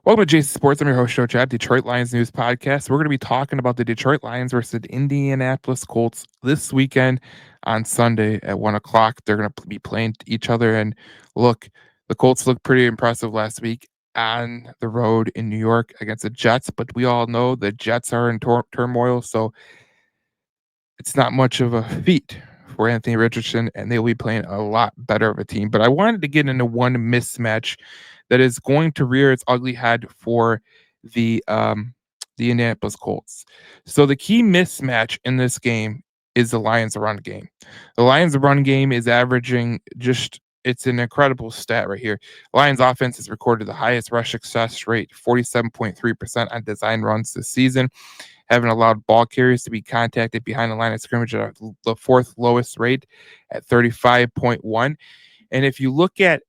Welcome to Jason Sports. I'm your host, Joe Chad, Detroit Lions News Podcast. We're going to be talking about the Detroit Lions versus the Indianapolis Colts this weekend on Sunday at 1 o'clock. They're going to be playing each other. And look, the Colts looked pretty impressive last week on the road in New York against the Jets, but we all know the Jets are in turmoil. So it's not much of a feat for Anthony Richardson, and they'll be playing a lot better of a team. But I wanted to get into one mismatch that is going to rear its ugly head for the um, the Indianapolis Colts. So the key mismatch in this game is the Lions' run game. The Lions' run game is averaging just it's an incredible stat right here. Lions offense has recorded the highest rush success rate, 47.3% on design runs this season, having allowed ball carriers to be contacted behind the line of scrimmage at the fourth lowest rate at 35.1. And if you look at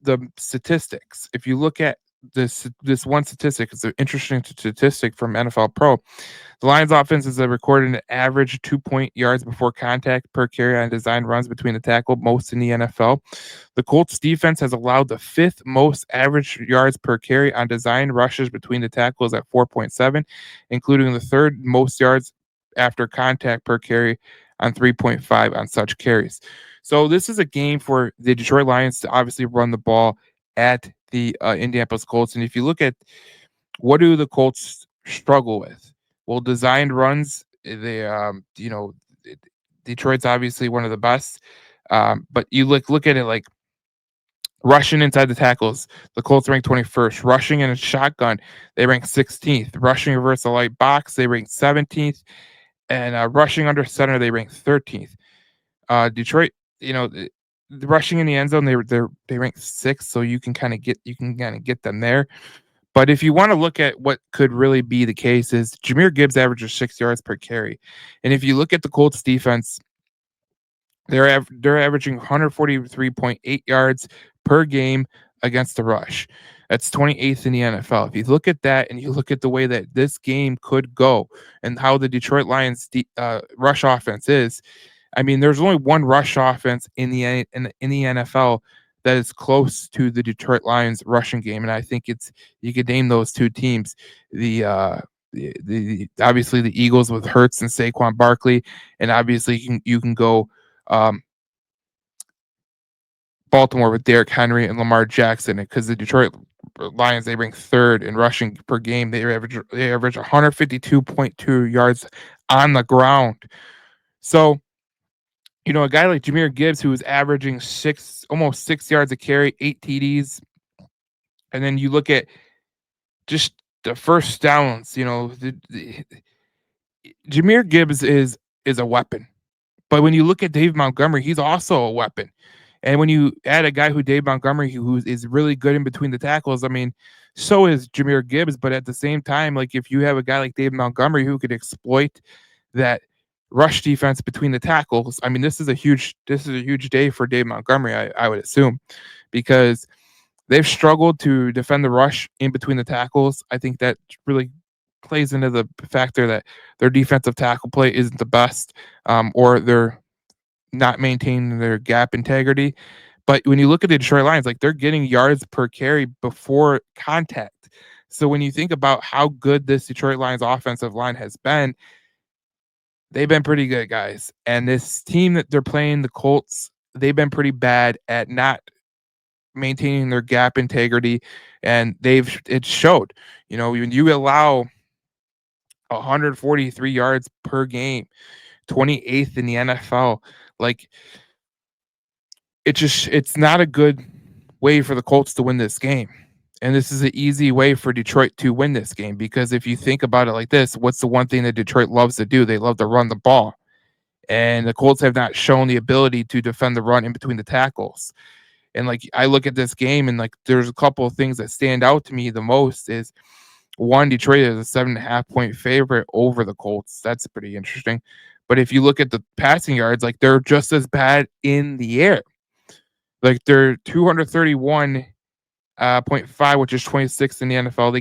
the statistics, if you look at this one statistic, it's an interesting statistic from NFL Pro. The Lions offense has recorded an average 2 yards before contact per carry on design runs between the tackle, most in the NFL. The Colts defense has allowed the fifth most average yards per carry on design rushes between the tackles at 4.7, including the third most yards after contact per carry on 3.5 on such carries. So this is a game for the Detroit Lions to obviously run the ball at the Indianapolis Colts. And if you look at what do the Colts struggle with? Well, designed runs, Detroit's obviously one of the best. But you look at it like rushing inside the tackles, the Colts rank 21st. Rushing in a shotgun, they rank 16th. Rushing reverse the light box, they rank 17th. And rushing under center, they rank 13th. Detroit, the rushing in the end zone, they rank sixth, so you can kind of get them there. But if you want to look at what could really be the case, is Jameer Gibbs averages 6 yards per carry, and if you look at the Colts defense, they're averaging 143.8 yards per game against the rush. That's 28th in the NFL. If you look at that and you look at the way that this game could go and how the Detroit Lions rush offense is, I mean, there's only one rush offense in the NFL that is close to the Detroit Lions rushing game, and I think it's you could name those two teams. The obviously the Eagles with Hurts and Saquon Barkley, and obviously you can go um, Baltimore with Derrick Henry and Lamar Jackson, because the Detroit Lions, they rank third in rushing per game. They average 152.2 yards on the ground. So a guy like Jameer Gibbs, who was averaging almost 6 yards a carry, 8 TDs, and then you look at just the first downs. Jameer Gibbs is a weapon. But when you look at Dave Montgomery, he's also a weapon. And when you add a guy who Dave Montgomery, who is really good in between the tackles, I mean, so is Jameer Gibbs. But at the same time, like if you have a guy like Dave Montgomery who could exploit that rush defense between the tackles, I mean, this is a huge day for Dave Montgomery, I would assume, because they've struggled to defend the rush in between the tackles. I think that really plays into the factor that their defensive tackle play isn't the best, or they're not maintaining their gap integrity. But when you look at the Detroit Lions, like they're getting yards per carry before contact. So when you think about how good this Detroit Lions offensive line has been, they've been pretty good, guys. And this team that they're playing, the Colts, they've been pretty bad at not maintaining their gap integrity, and it showed. When you allow 143 yards per game, 28th in the NFL, like it's not a good way for the Colts to win this game. And this is an easy way for Detroit to win this game, because if you think about it like this, what's the one thing that Detroit loves to do? They love to run the ball. And the Colts have not shown the ability to defend the run in between the tackles. And like I look at this game, and like there's a couple of things that stand out to me the most is one, Detroit is a 7.5 point favorite over the Colts. That's pretty interesting. But if you look at the passing yards, like they're just as bad in the air. Like they're 231.5, which is 26th in the NFL.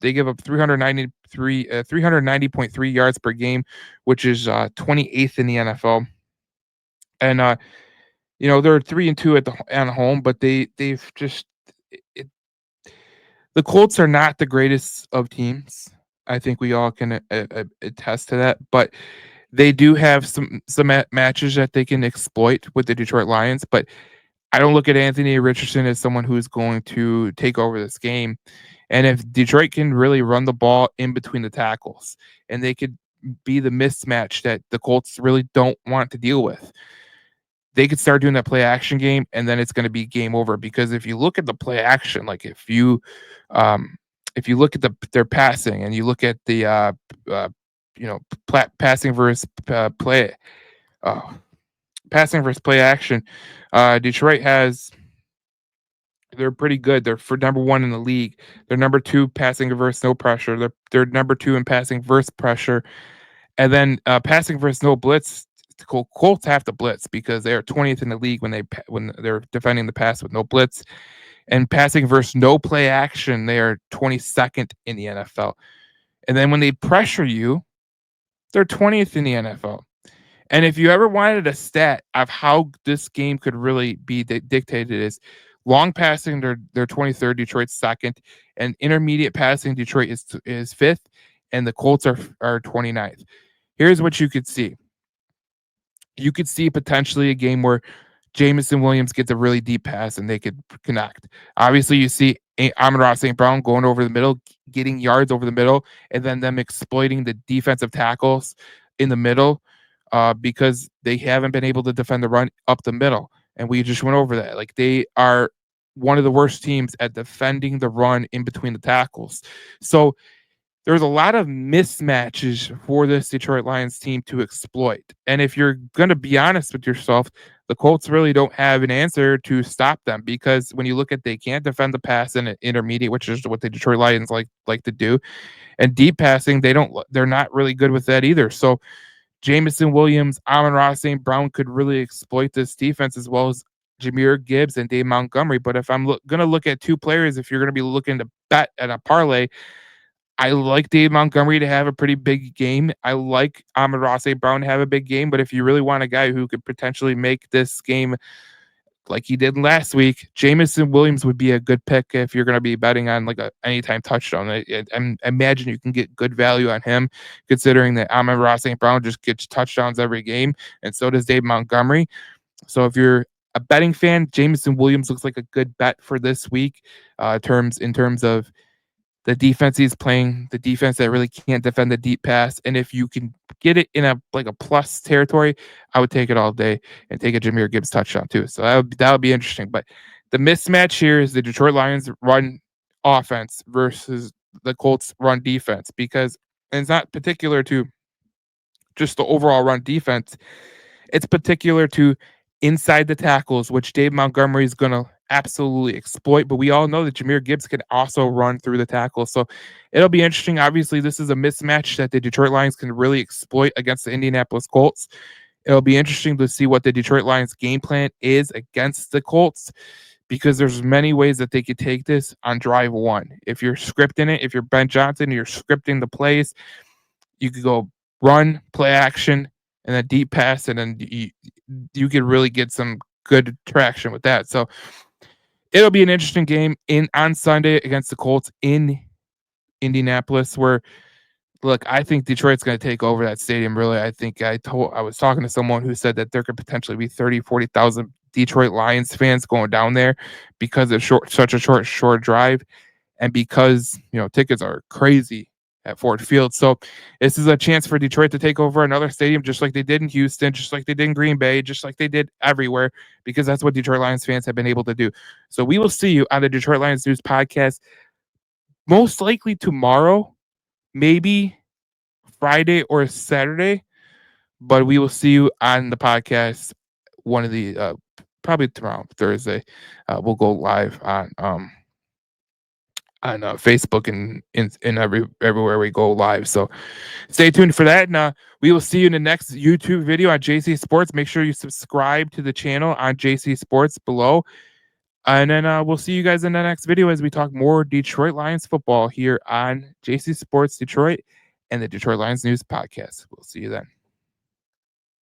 They give up 390.3 yards per game, which is 28th in the NFL. And they're 3-2 at home, but they've just it, The Colts are not the greatest of teams. I think we all can attest to that, but they do have some matches that they can exploit with the Detroit Lions. But I don't look at Anthony Richardson as someone who's going to take over this game. And if Detroit can really run the ball in between the tackles, and they could be the mismatch that the Colts really don't want to deal with, they could start doing that play action game, and then it's going to be game over. Because if you look at the play action, like um, if you look at their passing, and you look at the uh, passing versus play, uh, passing versus play action, Detroit has they're pretty good. They're for number one in the league. They're number two passing versus no pressure. They're number two in passing versus pressure, and then passing versus no blitz. Colts have to blitz because they are 20th in the league when they're defending the pass with no blitz, and passing versus no play action. They are 22nd in the NFL. And then when they pressure you, they're 20th in the NFL. And if you ever wanted a stat of how this game could really be dictated, is long passing, they're 23rd, Detroit's second, and intermediate passing, Detroit is fifth, and the Colts are 29th. Here's what you could see. You could see potentially a game where Jameson Williams gets a really deep pass and they could connect. Obviously, you see Amon-Ra St. Brown going over the middle, getting yards over the middle, and then them exploiting the defensive tackles in the middle because they haven't been able to defend the run up the middle. And we just went over that. Like, they are one of the worst teams at defending the run in between the tackles. So there's a lot of mismatches for this Detroit Lions team to exploit. And if you're going to be honest with yourself, the Colts really don't have an answer to stop them, because when you look at, they can't defend the pass in an intermediate, which is what the Detroit Lions like to do, and deep passing, they're not really good with that either. So Jameson Williams, Amon-Ra St. Brown could really exploit this defense, as well as Jahmyr Gibbs and Dave Montgomery. But if I'm going to look at two players, if you're going to be looking to bet at a parlay, I like Dave Montgomery to have a pretty big game. I like Amon-Ra St. Brown to have a big game. But if you really want a guy who could potentially make this game like he did last week, Jameson Williams would be a good pick if you're going to be betting on like a anytime touchdown. I imagine you can get good value on him, considering that Amon-Ra St. Brown just gets touchdowns every game, and so does Dave Montgomery. So if you're a betting fan, Jameson Williams looks like a good bet for this week. In terms of the defense he's playing, the defense that really can't defend the deep pass. And if you can get it in a plus territory, I would take it all day and take a Jahmyr Gibbs touchdown too. So that would be interesting. But the mismatch here is the Detroit Lions run offense versus the Colts run defense, because it's not particular to just the overall run defense. It's particular to inside the tackles, which Dave Montgomery is going to absolutely exploit. But we all know that Jahmyr Gibbs can also run through the tackles. So it'll be interesting. Obviously, this is a mismatch that the Detroit Lions can really exploit against the Indianapolis Colts. It'll be interesting to see what the Detroit Lions game plan is against the Colts, because there's many ways that they could take this on drive one. If you're scripting it, if you're Ben Johnson, you're scripting the plays, you could go run, play action, and then deep pass, and then you could really get some good traction with that. So it'll be an interesting game on Sunday against the Colts in Indianapolis, where, look, I think Detroit's going to take over that stadium. Really, I think I was talking to someone who said that there could potentially be 40,000 Detroit Lions fans going down there because of such a short drive, and because tickets are crazy at Ford Field. So this is a chance for Detroit to take over another stadium, just like they did in Houston, just like they did in Green Bay, just like they did everywhere, because that's what Detroit Lions fans have been able to do. So we will see you on the Detroit Lions News podcast, most likely tomorrow, maybe Friday or Saturday, but we will see you on the podcast one of the probably tomorrow, Thursday. We'll go live on Facebook and in everywhere we go live. So stay tuned for that. And we will see you in the next YouTube video on JC Sports. Make sure you subscribe to the channel on JC Sports below. And then we'll see you guys in the next video as we talk more Detroit Lions football here on JC Sports Detroit and the Detroit Lions News Podcast. We'll see you then.